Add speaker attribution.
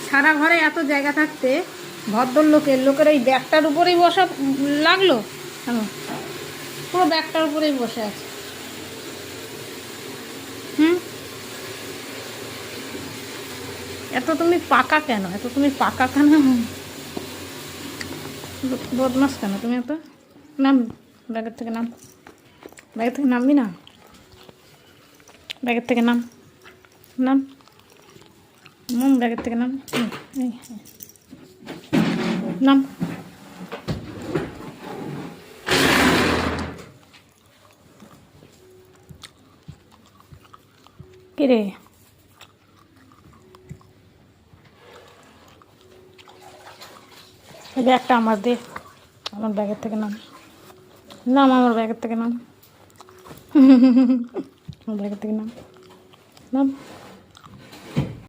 Speaker 1: সারা ঘরে এত জায়গা থাকতে লোকের এই ব্যাগটার উপরেই বসা লাগলো কেন? পুরো ব্যাগটার উপরেই বসে আছে। এত তুমি পাকা কেন? বদমাস কেন তুমি এত? নাম, ব্যাগের থেকে নাম। ব্যাগের থেকে নামবি না? ব্যাগের থেকে নাম। ব্যাগের থেকে নাম। নাম। কিরে ব্যাগটা আমার দে। আমার ব্যাগের থেকে নাম। আমার ব্যাগের থেকে নাম। আমার ব্যাগের থেকে নাম।